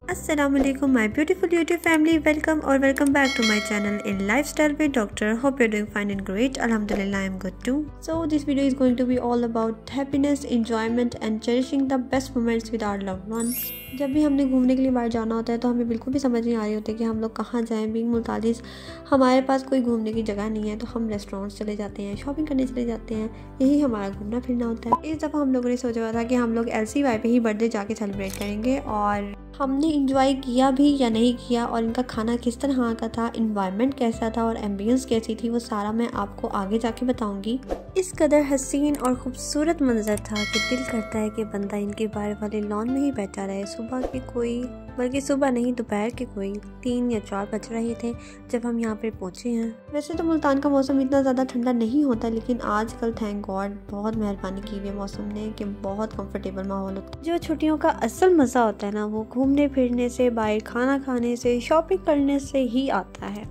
Assalamualaikum my beautiful YouTube family, welcome back to my channel in lifestyle with Doctor. Hope you're doing fine and great. Alhamdulillah, I'm good too. So this video is going to be all about happiness, enjoyment and cherishing the best moments with our loved ones. जब भी हमने घूमने के लिए बाहर जाना होता है तो हमें बिल्कुल भी समझ नहीं आ रही होती कि हम लोग कहाँ जाएं। बीइंग मुल्ताजिज़ हमारे पास कोई घूमने की जगह नहीं है तो हम रेस्टोरेंट्स चले जाते हैं, शॉपिंग करने चले जाते हैं, यही हमारा घूमना फिरना होता है। इस दफ़ा हम लोगों ने सोचा हुआ था कि हम लोग LCY पे ही बर्थडे जाके सेलिब्रेट करेंगे और हमने इंजॉय किया भी या नहीं किया और इनका खाना किस तरह का था, इन्वायरमेंट कैसा था और एम्बियंस कैसी थी, वो सारा मैं आपको आगे जाके बताऊंगी। इस कदर हसीन और खूबसूरत मंजर था कि दिल करता है कि बंदा इनके बाहर वाले लॉन में ही बैठा रहे। सुबह के कोई, बल्कि सुबह नहीं दोपहर के कोई 3 या 4 बज रहे थे जब हम यहाँ पे पहुँचे हैं। वैसे तो मुल्तान का मौसम इतना ज़्यादा ठंडा नहीं होता, लेकिन आजकल थैंक गॉड बहुत मेहरबानी की हुई है मौसम ने कि बहुत कंफर्टेबल माहौल होता है। जो छुट्टियों का असल मज़ा होता है ना, वो घूमने फिरने से, बाहर खाना खाने से, शॉपिंग करने से ही आता है।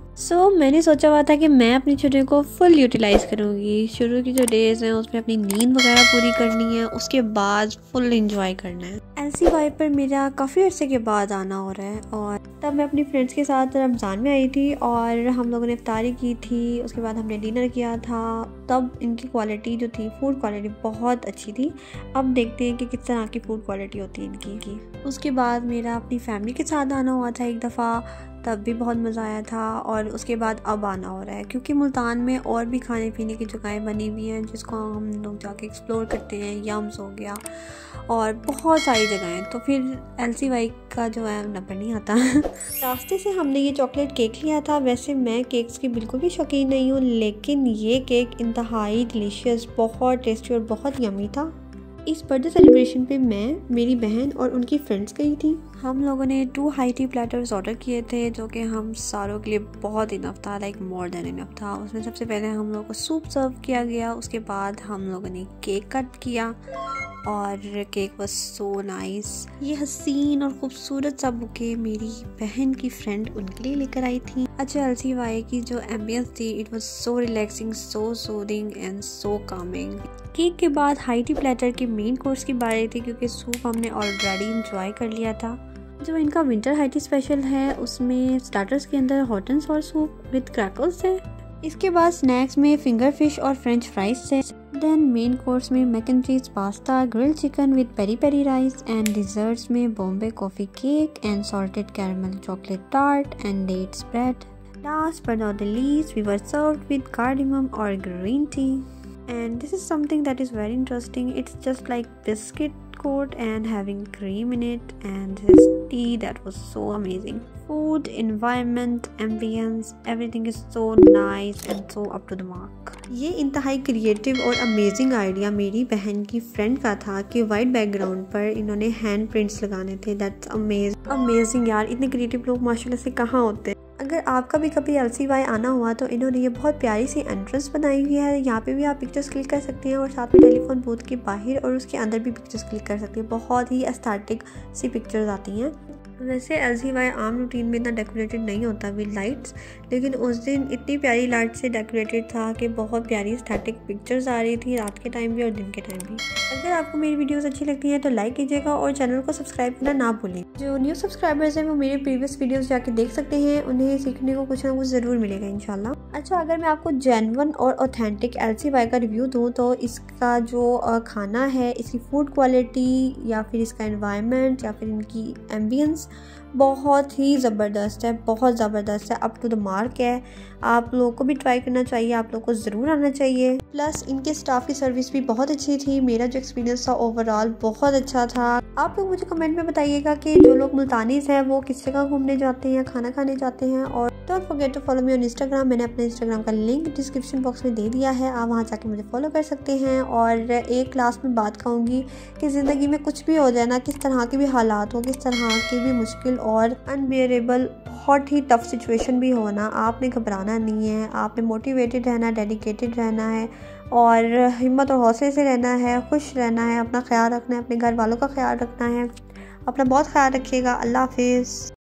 मैंने सोचा हुआ था कि मैं अपनी छुट्टियों को फुल यूटिलाइज़ करूँगी। शुरू की जो डेज़ हैं उसमें अपनी नींद वगैरह पूरी करनी है, उसके बाद फुल इंजॉय करना है। LCY पर मेरा काफ़ी अर्से के बाद आना हो रहा है और तब मैं अपनी फ्रेंड्स के साथ रमज़ान में आई थी और हम लोगों ने इफ्तारी की थी। उसके बाद हमने डिनर किया था। तब इनकी क्वालिटी जो थी, फूड क्वालिटी बहुत अच्छी थी। अब देखते हैं कि किस तरह की फूड क्वालिटी होती है इनकी। उसके बाद मेरा अपनी फैमिली के साथ आना हुआ था एक दफ़ा, तब भी बहुत मज़ा आया था। और उसके बाद अब आना हो रहा है क्योंकि मुल्तान में और भी खाने पीने की जगहें बनी हुई हैं जिसको हम लोग जाके एक्सप्लोर करते हैं। यम्स हो गया और बहुत सारी जगहें, तो फिर LCY का जो है नंबर नहीं आता। रास्ते से हमने ये चॉकलेट केक लिया था। वैसे मैं केक्स की बिल्कुल भी शौकीन नहीं हूँ, लेकिन ये केक इंतहाई डिलीशियस, बहुत टेस्टी और बहुत यमी था। इस बर्थडे सेलिब्रेशन पे मैं, मेरी बहन और उनकी फ्रेंड्स गई थी। हम लोगों ने 2 हाई टी प्लेटर्स ऑर्डर किए थे जो कि हम सारों के लिए बहुत इनफ था, लाइक मोर देन इनफ था। उसमें सबसे पहले हम लोगों को सूप सर्व किया गया, उसके बाद हम लोगों ने केक कट किया और केक वाज सो नाइस। ये हसीन और खूबसूरत सा बुके मेरी बहन की फ्रेंड उनके लिए लेकर आई थी। अच्छा, LCY की जो एम्बियंस थी, it was so relaxing, so soothing and so Kameng. Cake के बाद हाई टी प्लेटर के मेन कोर्स की बारी थी क्योंकि सूप हमने ऑलरेडी इंजॉय कर लिया था। जो इनका विंटर हाई टी स्पेशल है उसमें स्टार्टर्स के अंदर hot and sour soup with crackers है। इसके बाद स्नैक्स में फिंगर फिश और फ्रेंच फ्राइज थे। देन मेन कोर्स में mac and cheese pasta, grilled chicken with peri peri rice and desserts में Bombay coffee cake and salted caramel chocolate tart and dates bread. Last but not the least, we were served with cardamom or green tea. And this is something that is very interesting. It's just like biscuit coat and having cream in it, and this tea that was so amazing. Food, environment, ambience, everything is so nice and so up to the mark. ये इंतहाई creative और amazing idea मेरी बहन की friend का था कि white background पर इन्होंने हैंड प्रिंट्स लगाने थे। दैट्स अमेजिंग यार, इतने क्रिएटिव लोग माशाल्लाह से कहाँ होते हैं। अगर आपका भी कभी LCY आना हुआ तो इन्होंने ये बहुत प्यारी सी एंट्रेंस बनाई हुई है। यहाँ पे भी आप पिक्चर्स क्लिक कर सकते हैं और साथ में टेलीफोन बूथ के बाहर और उसके अंदर भी पिक्चर्स क्लिक कर सकते हैं। बहुत ही एस्थेटिक सी पिक्चर्स आती हैं। वैसे LCY आम रूटीन में इतना डेकोरेटेड नहीं होता विद लाइट्स, लेकिन उस दिन इतनी प्यारी लाइट से डेकोरेटेड था कि बहुत प्यारी एस्थेटिक पिक्चर्स आ रही थी, रात के टाइम भी और दिन के टाइम भी। अगर आपको मेरी वीडियोस अच्छी लगती हैं तो लाइक कीजिएगा और चैनल को सब्सक्राइब करना ना भूलें। जो न्यू सब्सक्राइबर्स हैं वो मेरे प्रीवियस वीडियोस जाके देख सकते हैं, उन्हें सीखने को कुछ ना कुछ ज़रूर मिलेगा इंशाल्लाह। अच्छा, अगर मैं आपको जेन्युइन और ऑथेंटिक LCY का रिव्यू दूँ तो इसका जो खाना है, इसकी फूड क्वालिटी या फिर इसका एनवायरनमेंट या फिर इनकी एम्बियंस बहुत ही ज़बरदस्त है, बहुत ज़बरदस्त है, अप टू द मार्क है। आप लोगों को भी ट्राई करना चाहिए, आप लोगों को ज़रूर आना चाहिए। प्लस इनके स्टाफ की सर्विस भी बहुत अच्छी थी। मेरा जो एक्सपीरियंस था ओवरऑल बहुत अच्छा था। आप लोग मुझे कमेंट में बताइएगा कि जो लोग मुल्तानीज़ हैं वो किस जगह घूमने जाते हैं, खाना खाने जाते हैं। और don't forget to follow me on Instagram. मैंने अपने इंस्टाग्राम का लिंक डिस्क्रिप्शन बॉक्स में दे दिया है, आप वहाँ जाके मुझे फॉलो कर सकते हैं। और एक लास्ट में बात कहूँगी कि ज़िंदगी में कुछ भी हो जाए ना, किस तरह के भी हालात हो, किस तरह की भी मुश्किल और अनबियरेबल बहुत ही टफ सिचुएशन भी हो ना, आपने घबराना नहीं है। आपने मोटिवेटेड रहना, डेडिकेटेड रहना है और हिम्मत और हौसले से रहना है, खुश रहना है, अपना ख्याल रखना है, अपने घर वालों का ख्याल रखना है। अपना बहुत ख्याल रखिएगा। अल्लाह हाफिज़।